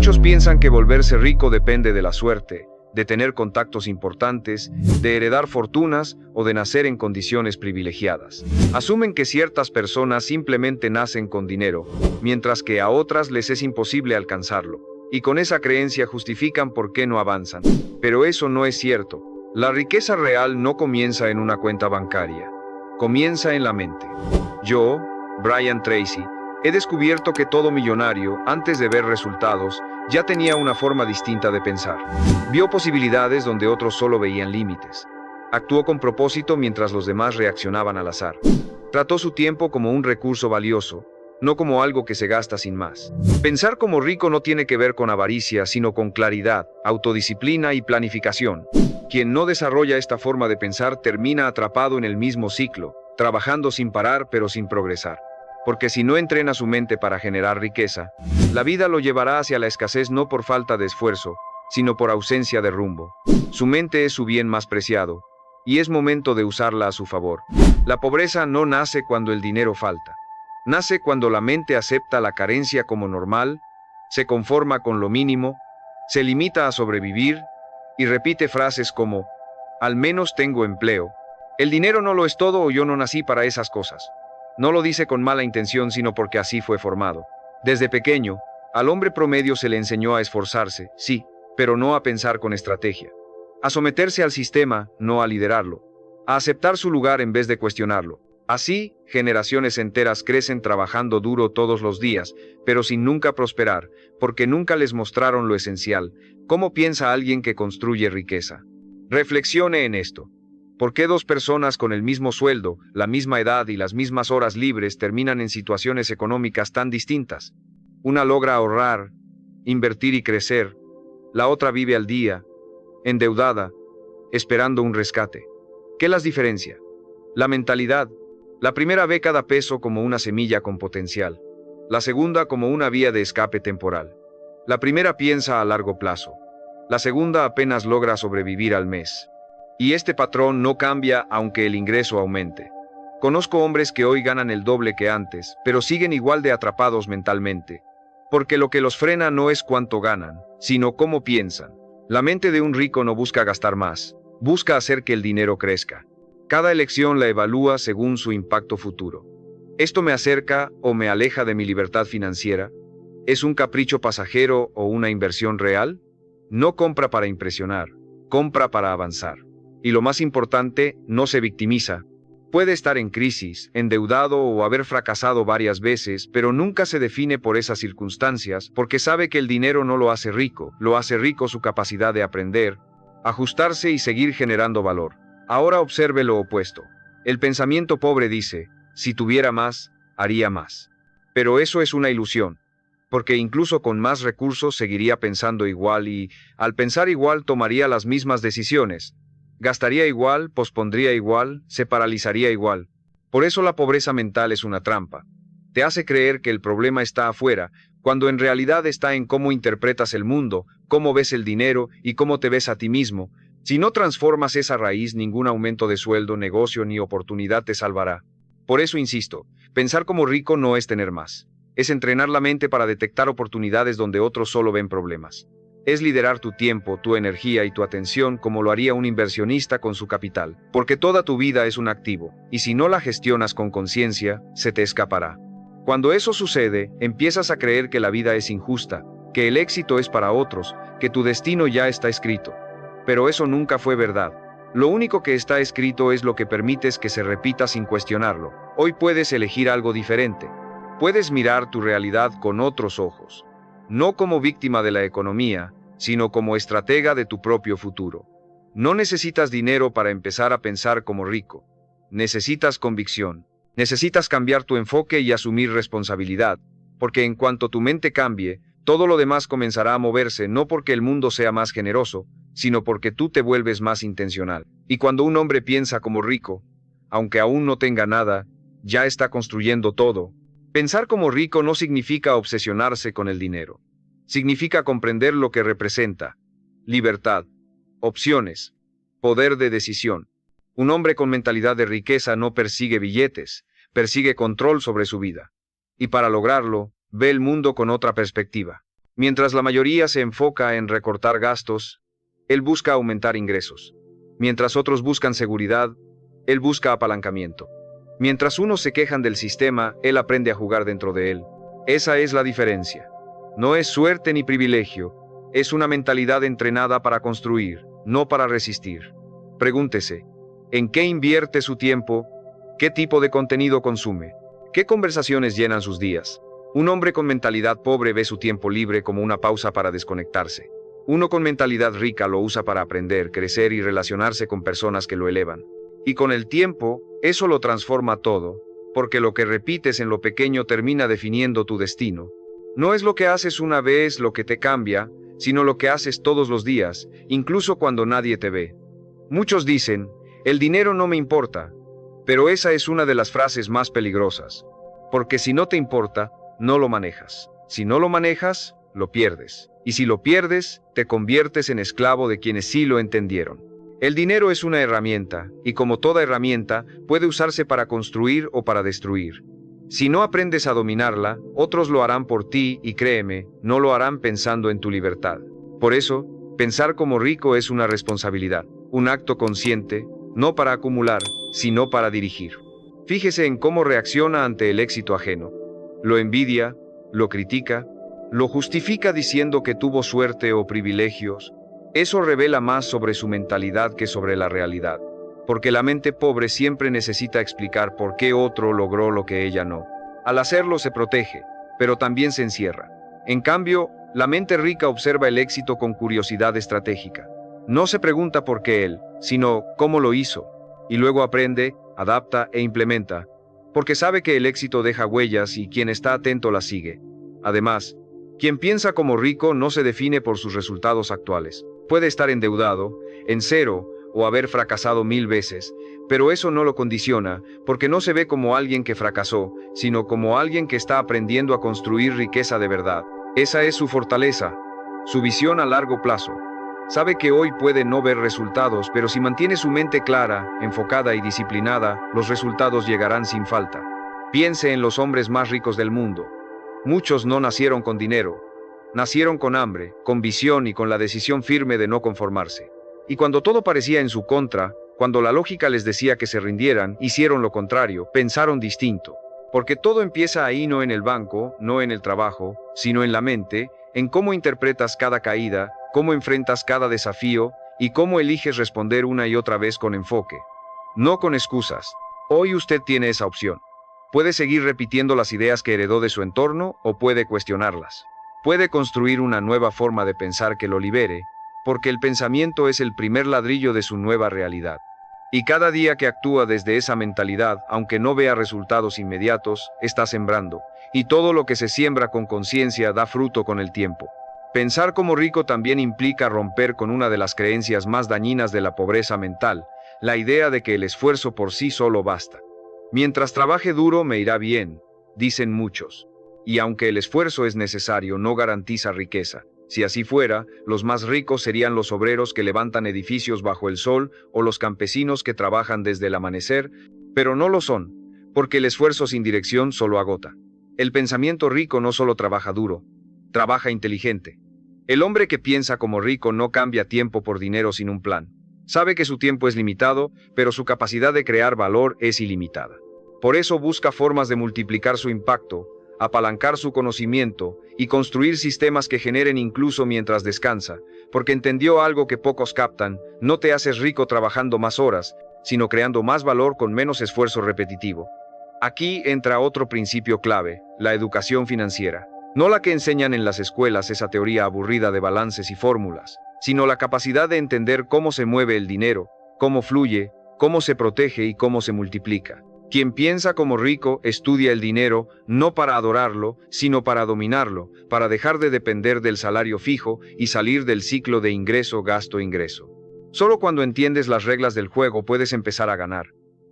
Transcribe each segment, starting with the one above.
Muchos piensan que volverse rico depende de la suerte, de tener contactos importantes, de heredar fortunas o de nacer en condiciones privilegiadas. Asumen que ciertas personas simplemente nacen con dinero, mientras que a otras les es imposible alcanzarlo. Y con esa creencia justifican por qué no avanzan. Pero eso no es cierto. La riqueza real no comienza en una cuenta bancaria. Comienza en la mente. Yo, Brian Tracy, he descubierto que todo millonario, antes de ver resultados, ya tenía una forma distinta de pensar. Vio posibilidades donde otros solo veían límites. Actuó con propósito mientras los demás reaccionaban al azar. Trató su tiempo como un recurso valioso, no como algo que se gasta sin más. Pensar como rico no tiene que ver con avaricia, sino con claridad, autodisciplina y planificación. Quien no desarrolla esta forma de pensar termina atrapado en el mismo ciclo, trabajando sin parar pero sin progresar. Porque si no entrena su mente para generar riqueza, la vida lo llevará hacia la escasez no por falta de esfuerzo, sino por ausencia de rumbo. Su mente es su bien más preciado, y es momento de usarla a su favor. La pobreza no nace cuando el dinero falta. Nace cuando la mente acepta la carencia como normal, se conforma con lo mínimo, se limita a sobrevivir, y repite frases como, al menos tengo empleo. El dinero no lo es todo o yo no nací para esas cosas. No lo dice con mala intención, sino porque así fue formado. Desde pequeño, al hombre promedio se le enseñó a esforzarse, sí, pero no a pensar con estrategia. A someterse al sistema, no a liderarlo. A aceptar su lugar en vez de cuestionarlo. Así, generaciones enteras crecen trabajando duro todos los días, pero sin nunca prosperar, porque nunca les mostraron lo esencial. ¿Cómo piensa alguien que construye riqueza? Reflexione en esto. ¿Por qué dos personas con el mismo sueldo, la misma edad y las mismas horas libres terminan en situaciones económicas tan distintas? Una logra ahorrar, invertir y crecer. La otra vive al día, endeudada, esperando un rescate. ¿Qué las diferencia? La mentalidad. La primera ve cada peso como una semilla con potencial. La segunda como una vía de escape temporal. La primera piensa a largo plazo. La segunda apenas logra sobrevivir al mes. Y este patrón no cambia aunque el ingreso aumente. Conozco hombres que hoy ganan el doble que antes, pero siguen igual de atrapados mentalmente. Porque lo que los frena no es cuánto ganan, sino cómo piensan. La mente de un rico no busca gastar más, busca hacer que el dinero crezca. Cada elección la evalúa según su impacto futuro. ¿Esto me acerca o me aleja de mi libertad financiera? ¿Es un capricho pasajero o una inversión real? No compra para impresionar, compra para avanzar. Y lo más importante, no se victimiza. Puede estar en crisis, endeudado o haber fracasado varias veces, pero nunca se define por esas circunstancias, porque sabe que el dinero no lo hace rico su capacidad de aprender, ajustarse y seguir generando valor. Ahora observe lo opuesto. El pensamiento pobre dice, si tuviera más, haría más. Pero eso es una ilusión, porque incluso con más recursos seguiría pensando igual y, al pensar igual, tomaría las mismas decisiones. Gastaría igual, pospondría igual, se paralizaría igual. Por eso la pobreza mental es una trampa. Te hace creer que el problema está afuera, cuando en realidad está en cómo interpretas el mundo, cómo ves el dinero y cómo te ves a ti mismo. Si no transformas esa raíz, ningún aumento de sueldo, negocio ni oportunidad te salvará. Por eso insisto, pensar como rico no es tener más. Es entrenar la mente para detectar oportunidades donde otros solo ven problemas. Es liderar tu tiempo, tu energía y tu atención como lo haría un inversionista con su capital, porque toda tu vida es un activo, y si no la gestionas con conciencia, se te escapará. Cuando eso sucede, empiezas a creer que la vida es injusta, que el éxito es para otros, que tu destino ya está escrito. Pero eso nunca fue verdad. Lo único que está escrito es lo que permites que se repita sin cuestionarlo. Hoy puedes elegir algo diferente. Puedes mirar tu realidad con otros ojos. No como víctima de la economía, sino como estratega de tu propio futuro. No necesitas dinero para empezar a pensar como rico. Necesitas convicción. Necesitas cambiar tu enfoque y asumir responsabilidad, porque en cuanto tu mente cambie, todo lo demás comenzará a moverse, no porque el mundo sea más generoso, sino porque tú te vuelves más intencional. Y cuando un hombre piensa como rico, aunque aún no tenga nada, ya está construyendo todo. Pensar como rico no significa obsesionarse con el dinero. Significa comprender lo que representa: libertad, opciones, poder de decisión. Un hombre con mentalidad de riqueza no persigue billetes, persigue control sobre su vida. Y para lograrlo, ve el mundo con otra perspectiva. Mientras la mayoría se enfoca en recortar gastos, él busca aumentar ingresos. Mientras otros buscan seguridad, él busca apalancamiento. Mientras unos se quejan del sistema, él aprende a jugar dentro de él. Esa es la diferencia. No es suerte ni privilegio, es una mentalidad entrenada para construir, no para resistir. Pregúntese, ¿en qué invierte su tiempo? ¿Qué tipo de contenido consume? ¿Qué conversaciones llenan sus días? Un hombre con mentalidad pobre ve su tiempo libre como una pausa para desconectarse. Uno con mentalidad rica lo usa para aprender, crecer y relacionarse con personas que lo elevan. Y con el tiempo, eso lo transforma todo, porque lo que repites en lo pequeño termina definiendo tu destino. No es lo que haces una vez lo que te cambia, sino lo que haces todos los días, incluso cuando nadie te ve. Muchos dicen, el dinero no me importa, pero esa es una de las frases más peligrosas. Porque si no te importa, no lo manejas. Si no lo manejas, lo pierdes. Y si lo pierdes, te conviertes en esclavo de quienes sí lo entendieron. El dinero es una herramienta, y como toda herramienta, puede usarse para construir o para destruir. Si no aprendes a dominarla, otros lo harán por ti y créeme, no lo harán pensando en tu libertad. Por eso, pensar como rico es una responsabilidad, un acto consciente, no para acumular, sino para dirigir. Fíjese en cómo reacciona ante el éxito ajeno. Lo envidia, lo critica, lo justifica diciendo que tuvo suerte o privilegios. Eso revela más sobre su mentalidad que sobre la realidad. Porque la mente pobre siempre necesita explicar por qué otro logró lo que ella no. Al hacerlo se protege, pero también se encierra. En cambio, la mente rica observa el éxito con curiosidad estratégica. No se pregunta por qué él, sino cómo lo hizo. Y luego aprende, adapta e implementa, porque sabe que el éxito deja huellas y quien está atento las sigue. Además, quien piensa como rico no se define por sus resultados actuales. Puede estar endeudado, en cero, o haber fracasado 1000 veces, pero eso no lo condiciona, porque no se ve como alguien que fracasó, sino como alguien que está aprendiendo a construir riqueza de verdad. Esa es su fortaleza, su visión a largo plazo. Sabe que hoy puede no ver resultados, pero si mantiene su mente clara, enfocada y disciplinada, los resultados llegarán sin falta. Piense en los hombres más ricos del mundo. Muchos no nacieron con dinero, nacieron con hambre, con visión y con la decisión firme de no conformarse. Y cuando todo parecía en su contra, cuando la lógica les decía que se rindieran, hicieron lo contrario, pensaron distinto. Porque todo empieza ahí, no en el banco, no en el trabajo, sino en la mente, en cómo interpretas cada caída, cómo enfrentas cada desafío y cómo eliges responder una y otra vez con enfoque. No con excusas. Hoy usted tiene esa opción. Puede seguir repitiendo las ideas que heredó de su entorno o puede cuestionarlas. Puede construir una nueva forma de pensar que lo libere, porque el pensamiento es el primer ladrillo de su nueva realidad. Y cada día que actúa desde esa mentalidad, aunque no vea resultados inmediatos, está sembrando. Y todo lo que se siembra con conciencia da fruto con el tiempo. Pensar como rico también implica romper con una de las creencias más dañinas de la pobreza mental, la idea de que el esfuerzo por sí solo basta. Mientras trabaje duro me irá bien, dicen muchos. Y aunque el esfuerzo es necesario, no garantiza riqueza. Si así fuera, los más ricos serían los obreros que levantan edificios bajo el sol o los campesinos que trabajan desde el amanecer, pero no lo son, porque el esfuerzo sin dirección solo agota. El pensamiento rico no solo trabaja duro, trabaja inteligente. El hombre que piensa como rico no cambia tiempo por dinero sin un plan. Sabe que su tiempo es limitado, pero su capacidad de crear valor es ilimitada. Por eso busca formas de multiplicar su impacto, apalancar su conocimiento y construir sistemas que generen incluso mientras descansa, porque entendió algo que pocos captan: no te haces rico trabajando más horas, sino creando más valor con menos esfuerzo repetitivo. Aquí entra otro principio clave, la educación financiera. No la que enseñan en las escuelas, esa teoría aburrida de balances y fórmulas, sino la capacidad de entender cómo se mueve el dinero, cómo fluye, cómo se protege y cómo se multiplica. Quien piensa como rico estudia el dinero no para adorarlo, sino para dominarlo, para dejar de depender del salario fijo y salir del ciclo de ingreso, gasto, ingreso. Solo cuando entiendes las reglas del juego puedes empezar a ganar.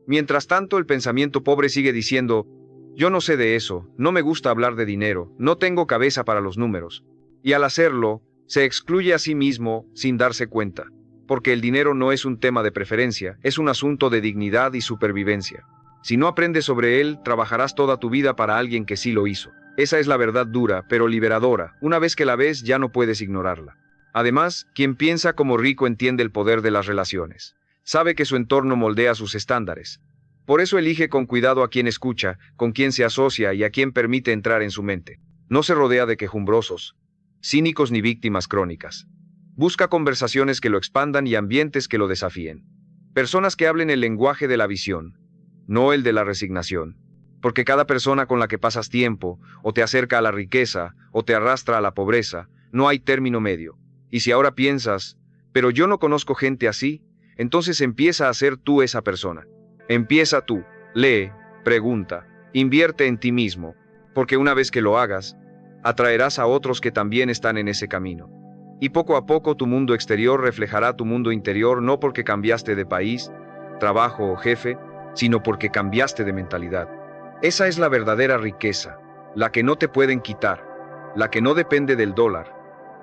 Mientras tanto, el pensamiento pobre sigue diciendo: yo no sé de eso, no me gusta hablar de dinero, no tengo cabeza para los números. Y al hacerlo, se excluye a sí mismo sin darse cuenta. Porque el dinero no es un tema de preferencia, es un asunto de dignidad y supervivencia. Si no aprendes sobre él, trabajarás toda tu vida para alguien que sí lo hizo. Esa es la verdad dura, pero liberadora. Una vez que la ves, ya no puedes ignorarla. Además, quien piensa como rico entiende el poder de las relaciones. Sabe que su entorno moldea sus estándares. Por eso elige con cuidado a quien escucha, con quien se asocia y a quien permite entrar en su mente. No se rodea de quejumbrosos, cínicos ni víctimas crónicas. Busca conversaciones que lo expandan y ambientes que lo desafíen. Personas que hablen el lenguaje de la visión, no el de la resignación. Porque cada persona con la que pasas tiempo, o te acerca a la riqueza, o te arrastra a la pobreza, no hay término medio. Y si ahora piensas, pero yo no conozco gente así, entonces empieza a ser tú esa persona. Empieza tú, lee, pregunta, invierte en ti mismo, porque una vez que lo hagas, atraerás a otros que también están en ese camino. Y poco a poco tu mundo exterior reflejará tu mundo interior no porque cambiaste de país, trabajo o jefe, sino porque cambiaste de mentalidad. Esa es la verdadera riqueza, la que no te pueden quitar, la que no depende del dólar,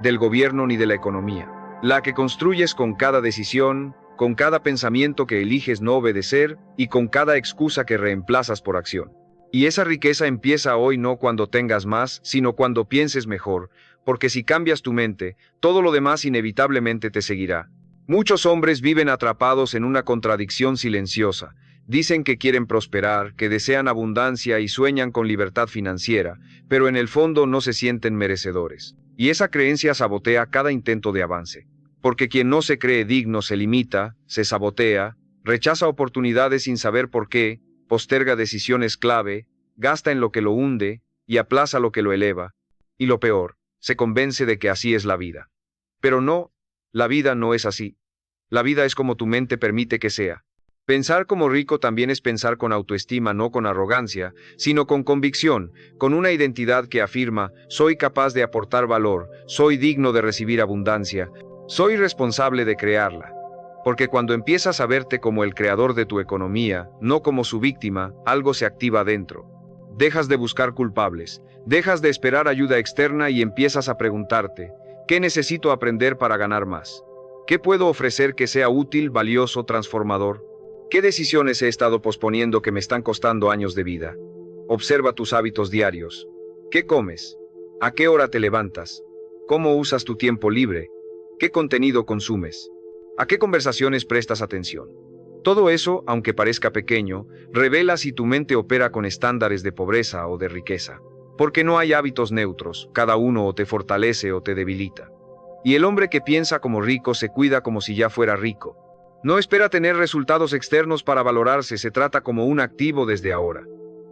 del gobierno ni de la economía, la que construyes con cada decisión, con cada pensamiento que eliges no obedecer y con cada excusa que reemplazas por acción. Y esa riqueza empieza hoy no cuando tengas más, sino cuando pienses mejor, porque si cambias tu mente, todo lo demás inevitablemente te seguirá. Muchos hombres viven atrapados en una contradicción silenciosa. Dicen que quieren prosperar, que desean abundancia y sueñan con libertad financiera, pero en el fondo no se sienten merecedores. Y esa creencia sabotea cada intento de avance. Porque quien no se cree digno se limita, se sabotea, rechaza oportunidades sin saber por qué, posterga decisiones clave, gasta en lo que lo hunde y aplaza lo que lo eleva. Y lo peor, se convence de que así es la vida. Pero no, la vida no es así. La vida es como tu mente permite que sea. Pensar como rico también es pensar con autoestima, no con arrogancia, sino con convicción, con una identidad que afirma, soy capaz de aportar valor, soy digno de recibir abundancia, soy responsable de crearla. Porque cuando empiezas a verte como el creador de tu economía, no como su víctima, algo se activa dentro. Dejas de buscar culpables, dejas de esperar ayuda externa y empiezas a preguntarte, ¿qué necesito aprender para ganar más? ¿Qué puedo ofrecer que sea útil, valioso, transformador? ¿Qué decisiones he estado posponiendo que me están costando años de vida? Observa tus hábitos diarios. ¿Qué comes? ¿A qué hora te levantas? ¿Cómo usas tu tiempo libre? ¿Qué contenido consumes? ¿A qué conversaciones prestas atención? Todo eso, aunque parezca pequeño, revela si tu mente opera con estándares de pobreza o de riqueza. Porque no hay hábitos neutros, cada uno o te fortalece o te debilita. Y el hombre que piensa como rico se cuida como si ya fuera rico. No espera tener resultados externos para valorarse, se trata como un activo desde ahora.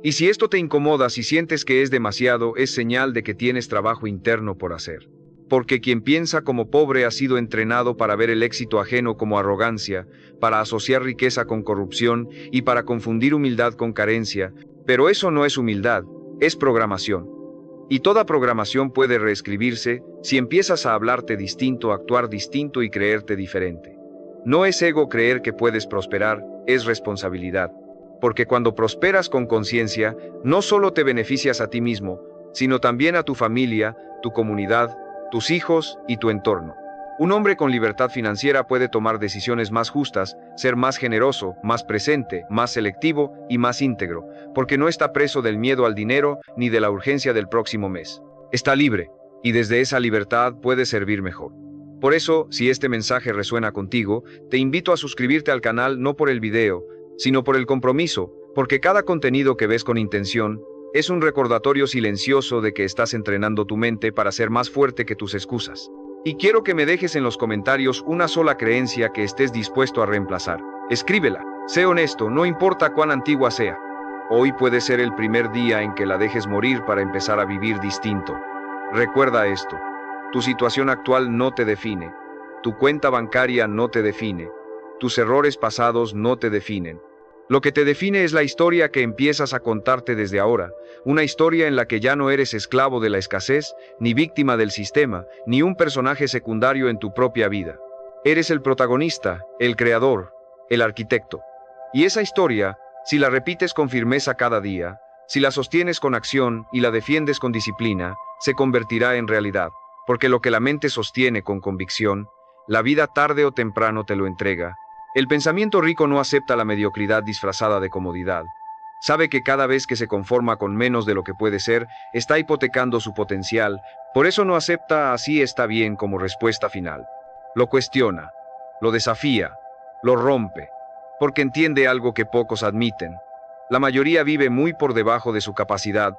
Y si esto te incomoda, si sientes que es demasiado, es señal de que tienes trabajo interno por hacer. Porque quien piensa como pobre ha sido entrenado para ver el éxito ajeno como arrogancia, para asociar riqueza con corrupción y para confundir humildad con carencia, pero eso no es humildad, es programación. Y toda programación puede reescribirse si empiezas a hablarte distinto, actuar distinto y creerte diferente. No es ego creer que puedes prosperar, es responsabilidad. Porque cuando prosperas con conciencia, no solo te beneficias a ti mismo, sino también a tu familia, tu comunidad, tus hijos y tu entorno. Un hombre con libertad financiera puede tomar decisiones más justas, ser más generoso, más presente, más selectivo y más íntegro, porque no está preso del miedo al dinero ni de la urgencia del próximo mes. Está libre, y desde esa libertad puede servir mejor. Por eso, si este mensaje resuena contigo, te invito a suscribirte al canal no por el video, sino por el compromiso, porque cada contenido que ves con intención es un recordatorio silencioso de que estás entrenando tu mente para ser más fuerte que tus excusas. Y quiero que me dejes en los comentarios una sola creencia que estés dispuesto a reemplazar. Escríbela, sé honesto, no importa cuán antigua sea. Hoy puede ser el primer día en que la dejes morir para empezar a vivir distinto. Recuerda esto. Tu situación actual no te define. Tu cuenta bancaria no te define. Tus errores pasados no te definen. Lo que te define es la historia que empiezas a contarte desde ahora, una historia en la que ya no eres esclavo de la escasez, ni víctima del sistema, ni un personaje secundario en tu propia vida. Eres el protagonista, el creador, el arquitecto. Y esa historia, si la repites con firmeza cada día, si la sostienes con acción y la defiendes con disciplina, se convertirá en realidad. Porque lo que la mente sostiene con convicción, la vida tarde o temprano te lo entrega. El pensamiento rico no acepta la mediocridad disfrazada de comodidad. Sabe que cada vez que se conforma con menos de lo que puede ser, está hipotecando su potencial, por eso no acepta "así está bien" como respuesta final. Lo cuestiona, lo desafía, lo rompe, porque entiende algo que pocos admiten. La mayoría vive muy por debajo de su capacidad,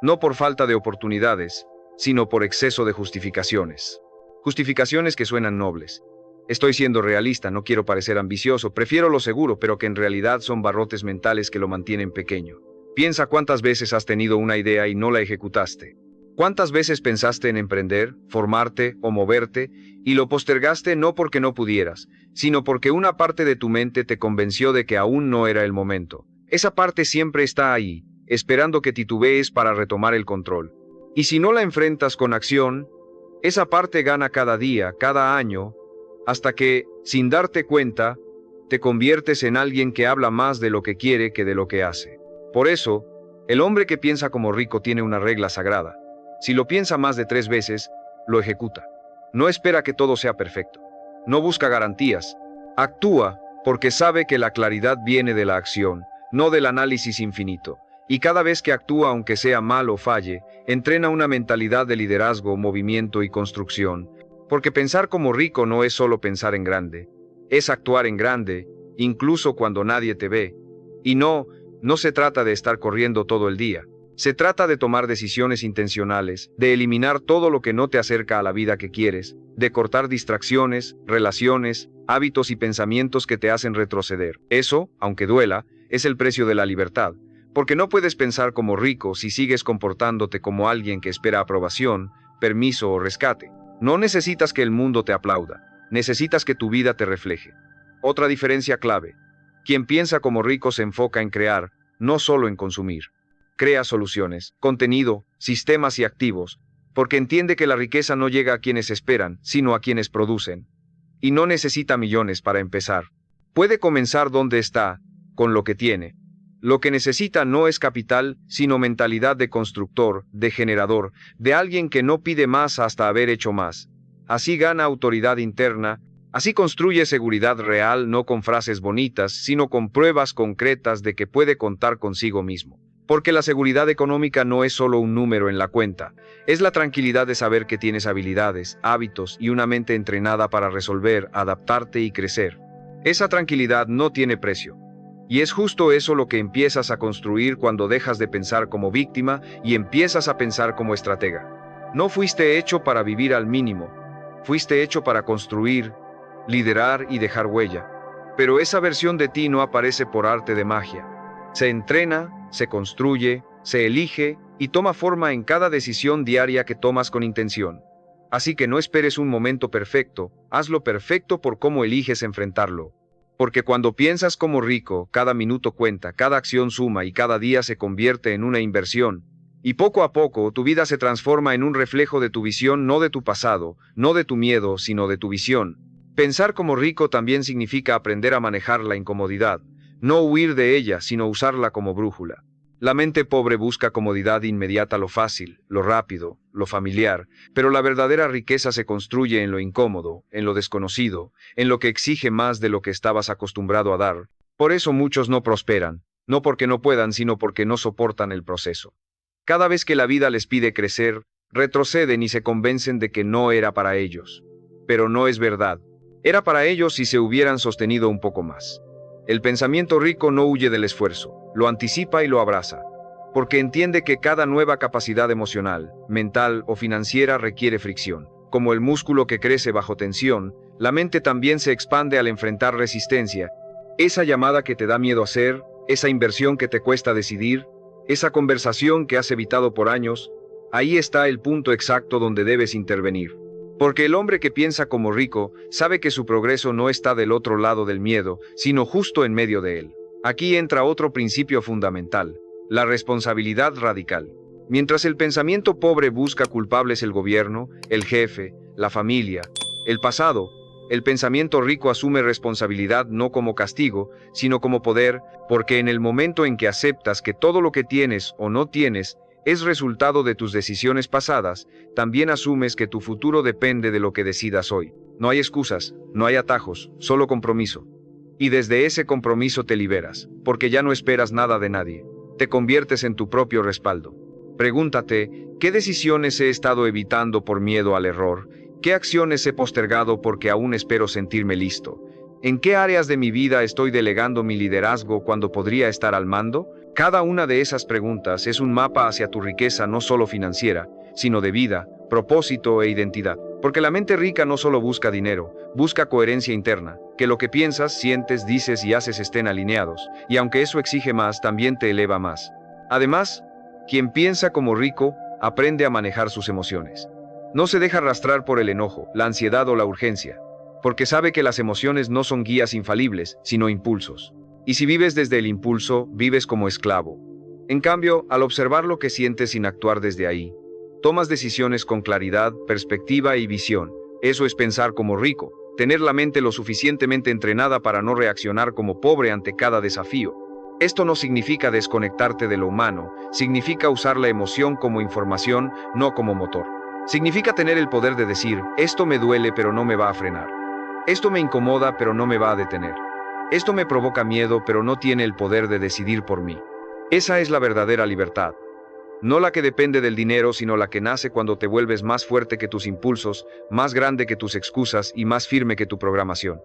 no por falta de oportunidades, sino por exceso de justificaciones. Justificaciones que suenan nobles. Estoy siendo realista, no quiero parecer ambicioso, prefiero lo seguro, pero que en realidad son barrotes mentales que lo mantienen pequeño. Piensa cuántas veces has tenido una idea y no la ejecutaste. ¿Cuántas veces pensaste en emprender, formarte o moverte y lo postergaste no porque no pudieras, sino porque una parte de tu mente te convenció de que aún no era el momento? Esa parte siempre está ahí, esperando que titubees para retomar el control. Y si no la enfrentas con acción, esa parte gana cada día, cada año, hasta que, sin darte cuenta, te conviertes en alguien que habla más de lo que quiere que de lo que hace. Por eso, el hombre que piensa como rico tiene una regla sagrada. Si lo piensa más de 3 veces, lo ejecuta. No espera que todo sea perfecto. No busca garantías. Actúa porque sabe que la claridad viene de la acción, no del análisis infinito. Y cada vez que actúa, aunque sea mal o falle, entrena una mentalidad de liderazgo, movimiento y construcción. Porque pensar como rico no es solo pensar en grande, es actuar en grande, incluso cuando nadie te ve. Y no se trata de estar corriendo todo el día. Se trata de tomar decisiones intencionales, de eliminar todo lo que no te acerca a la vida que quieres, de cortar distracciones, relaciones, hábitos y pensamientos que te hacen retroceder. Eso, aunque duela, es el precio de la libertad. Porque no puedes pensar como rico si sigues comportándote como alguien que espera aprobación, permiso o rescate. No necesitas que el mundo te aplauda, necesitas que tu vida te refleje. Otra diferencia clave. Quien piensa como rico se enfoca en crear, no solo en consumir. Crea soluciones, contenido, sistemas y activos, porque entiende que la riqueza no llega a quienes esperan, sino a quienes producen. Y no necesita millones para empezar. Puede comenzar donde está, con lo que tiene. Lo que necesita no es capital, sino mentalidad de constructor, de generador, de alguien que no pide más hasta haber hecho más. Así gana autoridad interna, así construye seguridad real, no con frases bonitas, sino con pruebas concretas de que puede contar consigo mismo. Porque la seguridad económica no es solo un número en la cuenta, es la tranquilidad de saber que tienes habilidades, hábitos y una mente entrenada para resolver, adaptarte y crecer. Esa tranquilidad no tiene precio. Y es justo eso lo que empiezas a construir cuando dejas de pensar como víctima y empiezas a pensar como estratega. No fuiste hecho para vivir al mínimo, fuiste hecho para construir, liderar y dejar huella. Pero esa versión de ti no aparece por arte de magia. Se entrena, se construye, se elige y toma forma en cada decisión diaria que tomas con intención. Así que no esperes un momento perfecto, hazlo perfecto por cómo eliges enfrentarlo. Porque cuando piensas como rico, cada minuto cuenta, cada acción suma y cada día se convierte en una inversión. Y poco a poco tu vida se transforma en un reflejo de tu visión, no de tu pasado, no de tu miedo, sino de tu visión. Pensar como rico también significa aprender a manejar la incomodidad, no huir de ella, sino usarla como brújula. La mente pobre busca comodidad inmediata, lo fácil, lo rápido, lo familiar, pero la verdadera riqueza se construye en lo incómodo, en lo desconocido, en lo que exige más de lo que estabas acostumbrado a dar. Por eso muchos no prosperan, no porque no puedan, sino porque no soportan el proceso. Cada vez que la vida les pide crecer, retroceden y se convencen de que no era para ellos. Pero no es verdad. Era para ellos si se hubieran sostenido un poco más. El pensamiento rico no huye del esfuerzo, lo anticipa y lo abraza, porque entiende que cada nueva capacidad emocional, mental o financiera requiere fricción. Como el músculo que crece bajo tensión, la mente también se expande al enfrentar resistencia. Esa llamada que te da miedo hacer, esa inversión que te cuesta decidir, esa conversación que has evitado por años, ahí está el punto exacto donde debes intervenir. Porque el hombre que piensa como rico sabe que su progreso no está del otro lado del miedo, sino justo en medio de él. Aquí entra otro principio fundamental, la responsabilidad radical. Mientras el pensamiento pobre busca culpables el gobierno, el jefe, la familia, el pasado, el pensamiento rico asume responsabilidad no como castigo, sino como poder, porque en el momento en que aceptas que todo lo que tienes o no tienes es resultado de tus decisiones pasadas, también asumes que tu futuro depende de lo que decidas hoy. No hay excusas, no hay atajos, solo compromiso. Y desde ese compromiso te liberas, porque ya no esperas nada de nadie. te conviertes en tu propio respaldo. Pregúntate, ¿qué decisiones he estado evitando por miedo al error? ¿Qué acciones he postergado porque aún espero sentirme listo? ¿En qué áreas de mi vida estoy delegando mi liderazgo cuando podría estar al mando? Cada una de esas preguntas es un mapa hacia tu riqueza no solo financiera, sino de vida, propósito e identidad. Porque la mente rica no solo busca dinero, busca coherencia interna, que lo que piensas, sientes, dices y haces estén alineados, y aunque eso exige más, también te eleva más. Además, quien piensa como rico, aprende a manejar sus emociones. No se deja arrastrar por el enojo, la ansiedad o la urgencia, porque sabe que las emociones no son guías infalibles, sino impulsos. Y si vives desde el impulso, vives como esclavo. En cambio, al observar lo que sientes sin actuar desde ahí, tomas decisiones con claridad, perspectiva y visión. Eso es pensar como rico, tener la mente lo suficientemente entrenada para no reaccionar como pobre ante cada desafío. Esto no significa desconectarte de lo humano, significa usar la emoción como información, no como motor. Significa tener el poder de decir, esto me duele pero no me va a frenar. Esto me incomoda pero no me va a detener. Esto me provoca miedo pero no tiene el poder de decidir por mí. Esa es la verdadera libertad. No la que depende del dinero, sino la que nace cuando te vuelves más fuerte que tus impulsos, más grande que tus excusas y más firme que tu programación.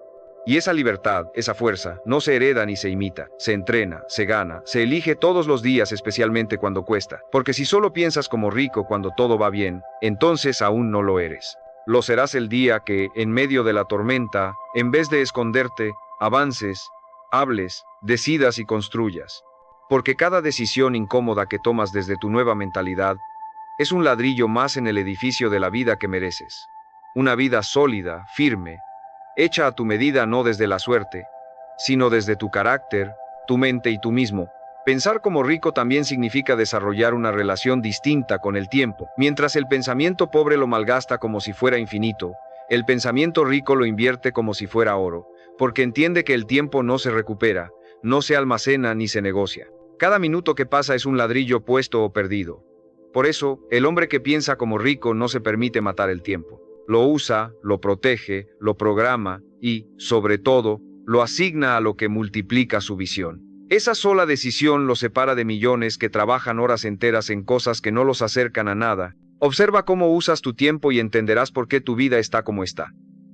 Y esa libertad, esa fuerza, no se hereda ni se imita, se entrena, se gana, se elige todos los días, especialmente cuando cuesta. Porque si solo piensas como rico cuando todo va bien, entonces aún no lo eres. Lo serás el día que, en medio de la tormenta, en vez de esconderte, avances, hables, decidas y construyas. Porque cada decisión incómoda que tomas desde tu nueva mentalidad es un ladrillo más en el edificio de la vida que mereces. Una vida sólida, firme, hecha a tu medida no desde la suerte, sino desde tu carácter, tu mente y tú mismo. Pensar como rico también significa desarrollar una relación distinta con el tiempo. Mientras el pensamiento pobre lo malgasta como si fuera infinito, el pensamiento rico lo invierte como si fuera oro, porque entiende que el tiempo no se recupera, no se almacena ni se negocia. Cada minuto que pasa es un ladrillo puesto o perdido. Por eso, el hombre que piensa como rico no se permite matar el tiempo. Lo usa, lo protege, lo programa y, sobre todo, lo asigna a lo que multiplica su visión. Esa sola decisión lo separa de millones que trabajan horas enteras en cosas que no los acercan a nada. Observa cómo usas tu tiempo y entenderás por qué tu vida está como está.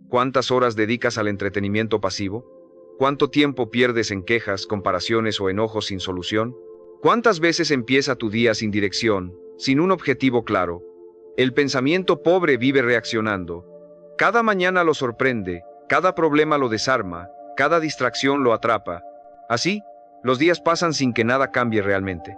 ¿Cuántas horas dedicas al entretenimiento pasivo? ¿Cuánto tiempo pierdes en quejas, comparaciones o enojos sin solución? ¿Cuántas veces empieza tu día sin dirección, sin un objetivo claro? El pensamiento pobre vive reaccionando. Cada mañana lo sorprende, cada problema lo desarma, cada distracción lo atrapa. Así, los días pasan sin que nada cambie realmente.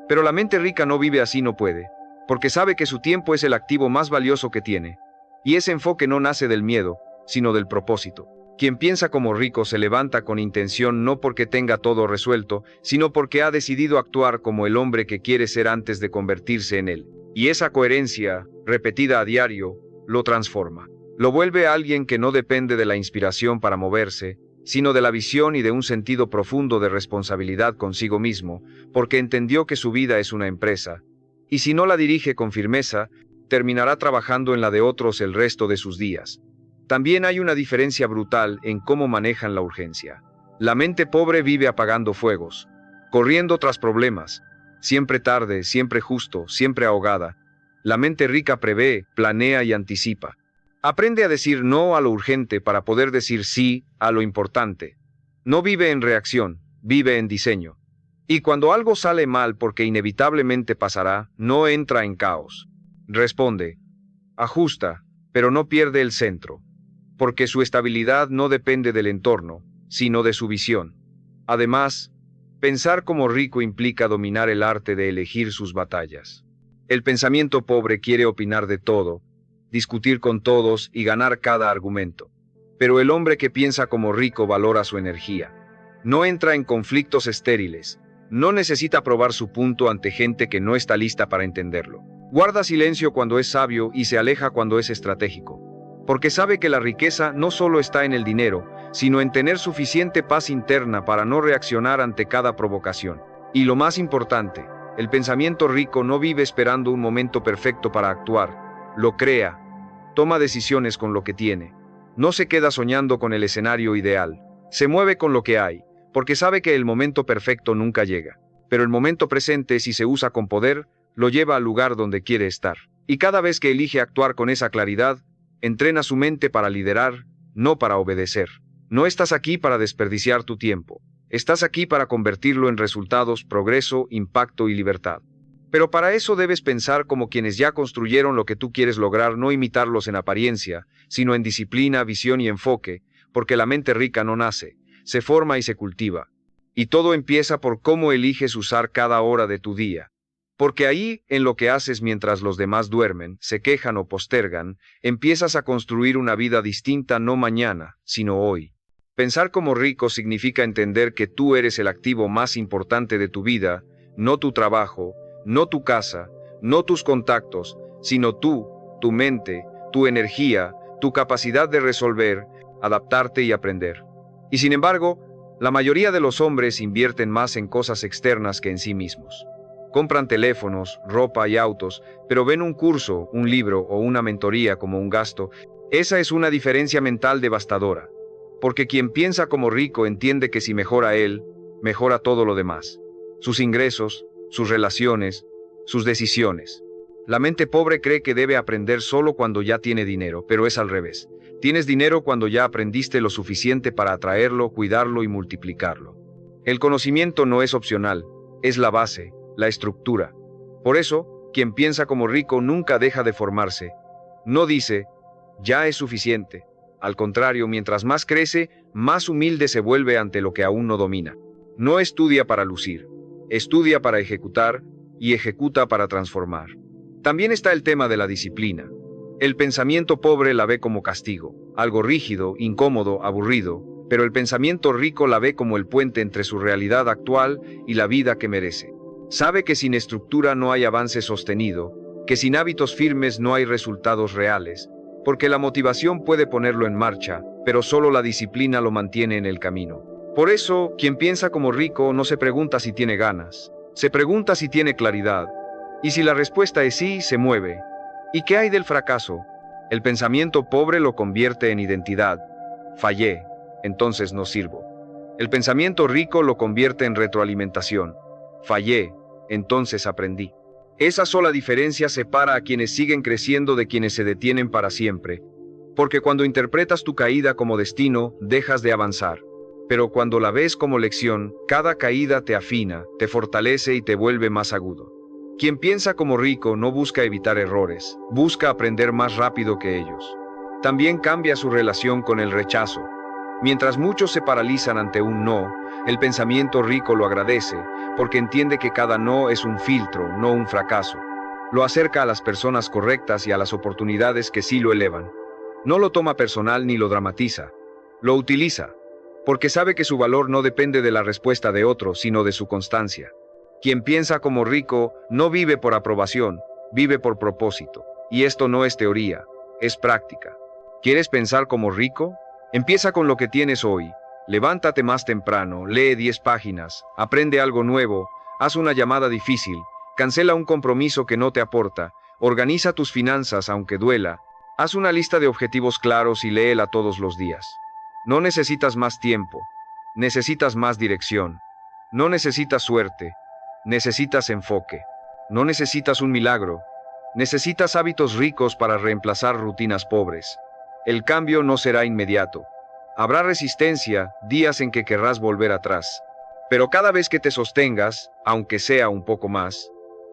Pero la mente rica no vive así, no puede, porque sabe que su tiempo es el activo más valioso que tiene. Y ese enfoque no nace del miedo, sino del propósito. Quien piensa como rico se levanta con intención no porque tenga todo resuelto, sino porque ha decidido actuar como el hombre que quiere ser antes de convertirse en él. Y esa coherencia, repetida a diario, lo transforma. Lo vuelve a alguien que no depende de la inspiración para moverse, sino de la visión y de un sentido profundo de responsabilidad consigo mismo, porque entendió que su vida es una empresa, y si no la dirige con firmeza, terminará trabajando en la de otros el resto de sus días. También hay una diferencia brutal en cómo manejan la urgencia. La mente pobre vive apagando fuegos, corriendo tras problemas, siempre tarde, siempre justo, siempre ahogada. La mente rica prevé, planea y anticipa. Aprende a decir no a lo urgente para poder decir sí a lo importante. No vive en reacción, vive en diseño. Y cuando algo sale mal porque inevitablemente pasará, no entra en caos. Responde, ajusta, pero no pierde el centro. Porque su estabilidad no depende del entorno, sino de su visión. Además, pensar como rico implica dominar el arte de elegir sus batallas. El pensamiento pobre quiere opinar de todo, discutir con todos y ganar cada argumento. Pero el hombre que piensa como rico valora su energía. No entra en conflictos estériles. No necesita probar su punto ante gente que no está lista para entenderlo. Guarda silencio cuando es sabio y se aleja cuando es estratégico. Porque sabe que la riqueza no solo está en el dinero, sino en tener suficiente paz interna para no reaccionar ante cada provocación. Y lo más importante, el pensamiento rico no vive esperando un momento perfecto para actuar. Lo crea. Toma decisiones con lo que tiene. No se queda soñando con el escenario ideal. Se mueve con lo que hay, porque sabe que el momento perfecto nunca llega. pero el momento presente, si se usa con poder, lo lleva al lugar donde quiere estar. Y cada vez que elige actuar con esa claridad, entrena su mente para liderar, no para obedecer. No estás aquí para desperdiciar tu tiempo. Estás aquí para convertirlo en resultados, progreso, impacto y libertad. Pero para eso debes pensar como quienes ya construyeron lo que tú quieres lograr, no imitarlos en apariencia, sino en disciplina, visión y enfoque, porque la mente rica no nace, se forma y se cultiva. Y todo empieza por cómo eliges usar cada hora de tu día. Porque ahí, en lo que haces mientras los demás duermen, se quejan o postergan, empiezas a construir una vida distinta no mañana, sino hoy. Pensar como rico significa entender que tú eres el activo más importante de tu vida, no tu trabajo, no tu casa, no tus contactos, sino tú, tu mente, tu energía, tu capacidad de resolver, adaptarte y aprender. Y sin embargo, la mayoría de los hombres invierten más en cosas externas que en sí mismos. Compran teléfonos, ropa y autos, pero ven un curso, un libro o una mentoría como un gasto. Esa es una diferencia mental devastadora. Porque quien piensa como rico entiende que si mejora él, mejora todo lo demás. Sus ingresos, sus relaciones, sus decisiones. La mente pobre cree que debe aprender solo cuando ya tiene dinero, pero es al revés. Tienes dinero cuando ya aprendiste lo suficiente para atraerlo, cuidarlo y multiplicarlo. El conocimiento no es opcional, es la base, la estructura. Por eso, quien piensa como rico nunca deja de formarse. No dice, ya es suficiente. Al contrario, mientras más crece, más humilde se vuelve ante lo que aún no domina. No estudia para lucir. Estudia para ejecutar y ejecuta para transformar. También está el tema de la disciplina. El pensamiento pobre la ve como castigo, algo rígido, incómodo, aburrido, pero el pensamiento rico la ve como el puente entre su realidad actual y la vida que merece. Sabe que sin estructura no hay avance sostenido, que sin hábitos firmes no hay resultados reales, porque la motivación puede ponerlo en marcha, pero solo la disciplina lo mantiene en el camino. Por eso, quien piensa como rico no se pregunta si tiene ganas, se pregunta si tiene claridad, y si la respuesta es sí, se mueve. ¿Y qué hay del fracaso? El pensamiento pobre lo convierte en identidad. Fallé, entonces no sirvo. El pensamiento rico lo convierte en retroalimentación. Fallé, entonces aprendí. Esa sola diferencia separa a quienes siguen creciendo de quienes se detienen para siempre. Porque cuando interpretas tu caída como destino, dejas de avanzar. Pero cuando la ves como lección, cada caída te afina, te fortalece y te vuelve más agudo. Quien piensa como rico no busca evitar errores, busca aprender más rápido que ellos. También cambia su relación con el rechazo. Mientras muchos se paralizan ante un no, el pensamiento rico lo agradece, porque entiende que cada no es un filtro, no un fracaso. Lo acerca a las personas correctas y a las oportunidades que sí lo elevan. No lo toma personal ni lo dramatiza. Lo utiliza, porque sabe que su valor no depende de la respuesta de otro, sino de su constancia. Quien piensa como rico no vive por aprobación, vive por propósito. Y esto no es teoría, es práctica. ¿Quieres pensar como rico? Empieza con lo que tienes hoy. Levántate más temprano, lee 10 páginas, aprende algo nuevo, haz una llamada difícil, cancela un compromiso que no te aporta, organiza tus finanzas aunque duela, haz una lista de objetivos claros y léela todos los días. No necesitas más tiempo, necesitas más dirección. No necesitas suerte, necesitas enfoque. No necesitas un milagro, necesitas hábitos ricos para reemplazar rutinas pobres. El cambio no será inmediato. Habrá resistencia, días en que querrás volver atrás. Pero cada vez que te sostengas, aunque sea un poco más,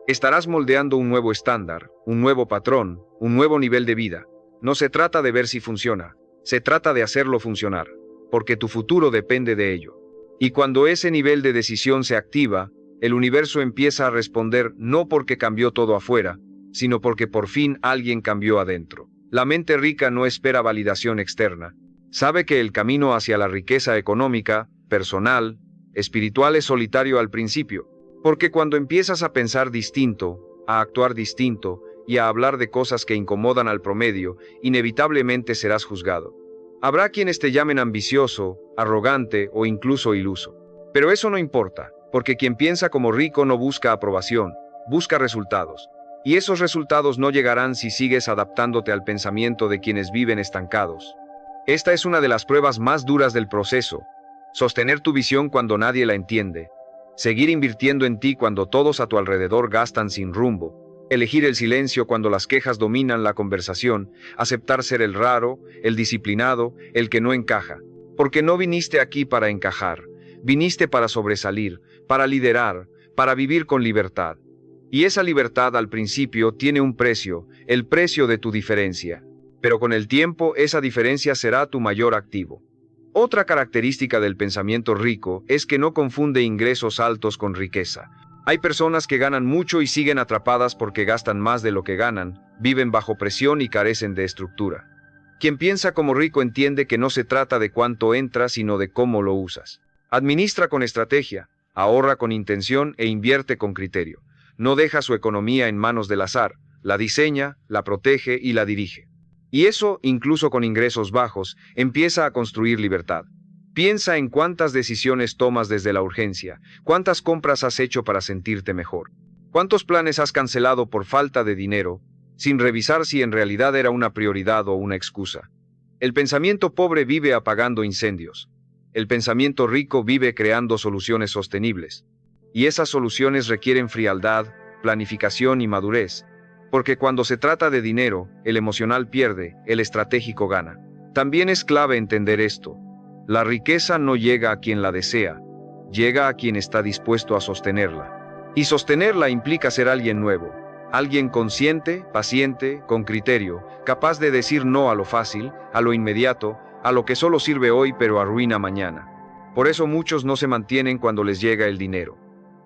estarás moldeando un nuevo estándar, un nuevo patrón, un nuevo nivel de vida. No se trata de ver si funciona, se trata de hacerlo funcionar, porque tu futuro depende de ello. Y cuando ese nivel de decisión se activa, el universo empieza a responder no porque cambió todo afuera, sino porque por fin alguien cambió adentro. La mente rica no espera validación externa. Sabe que el camino hacia la riqueza económica, personal, espiritual es solitario al principio, porque cuando empiezas a pensar distinto, a actuar distinto y a hablar de cosas que incomodan al promedio, inevitablemente serás juzgado. Habrá quienes te llamen ambicioso, arrogante o incluso iluso. Pero eso no importa, porque quien piensa como rico no busca aprobación, busca resultados. Y esos resultados no llegarán si sigues adaptándote al pensamiento de quienes viven estancados. Esta es una de las pruebas más duras del proceso. Sostener tu visión cuando nadie la entiende. Seguir invirtiendo en ti cuando todos a tu alrededor gastan sin rumbo. Elegir el silencio cuando las quejas dominan la conversación. Aceptar ser el raro, el disciplinado, el que no encaja. Porque no viniste aquí para encajar. Viniste para sobresalir, para liderar, para vivir con libertad. Y esa libertad al principio tiene un precio, el precio de tu diferencia. Pero con el tiempo esa diferencia será tu mayor activo. Otra característica del pensamiento rico es que no confunde ingresos altos con riqueza. Hay personas que ganan mucho y siguen atrapadas porque gastan más de lo que ganan, viven bajo presión y carecen de estructura. Quien piensa como rico entiende que no se trata de cuánto entra, sino de cómo lo usas. Administra con estrategia, ahorra con intención e invierte con criterio. No deja su economía en manos del azar, la diseña, la protege y la dirige. Y eso, incluso con ingresos bajos, empieza a construir libertad. Piensa en cuántas decisiones tomas desde la urgencia, cuántas compras has hecho para sentirte mejor, cuántos planes has cancelado por falta de dinero, sin revisar si en realidad era una prioridad o una excusa. El pensamiento pobre vive apagando incendios. El pensamiento rico vive creando soluciones sostenibles. Y esas soluciones requieren frialdad, planificación y madurez. Porque cuando se trata de dinero, el emocional pierde, el estratégico gana. También es clave entender esto. La riqueza no llega a quien la desea, llega a quien está dispuesto a sostenerla. Y sostenerla implica ser alguien nuevo, alguien consciente, paciente, con criterio, capaz de decir no a lo fácil, a lo inmediato, a lo que solo sirve hoy pero arruina mañana. Por eso muchos no se mantienen cuando les llega el dinero.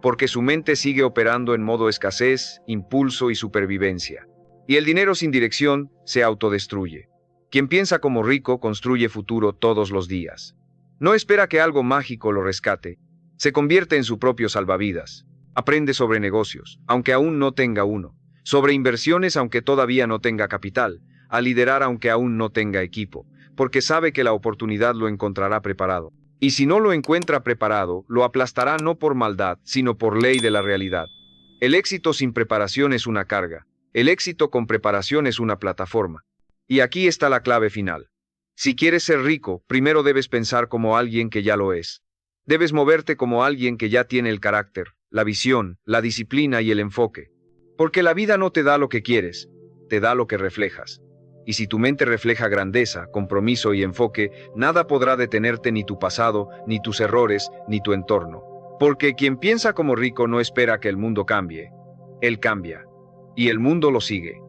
Porque su mente sigue operando en modo escasez, impulso y supervivencia. Y el dinero sin dirección se autodestruye. Quien piensa como rico construye futuro todos los días. No espera que algo mágico lo rescate. Se convierte en su propio salvavidas. Aprende sobre negocios, aunque aún no tenga uno. Sobre inversiones, aunque todavía no tenga capital. A liderar, aunque aún no tenga equipo. Porque sabe que la oportunidad lo encontrará preparado. Y si no lo encuentra preparado, lo aplastará no por maldad, sino por ley de la realidad. El éxito sin preparación es una carga. El éxito con preparación es una plataforma. Y aquí está la clave final. Si quieres ser rico, primero debes pensar como alguien que ya lo es. Debes moverte como alguien que ya tiene el carácter, la visión, la disciplina y el enfoque. Porque la vida no te da lo que quieres, te da lo que reflejas. Y si tu mente refleja grandeza, compromiso y enfoque, nada podrá detenerte, ni tu pasado, ni tus errores, ni tu entorno. Porque quien piensa como rico no espera que el mundo cambie. Él cambia. Y el mundo lo sigue.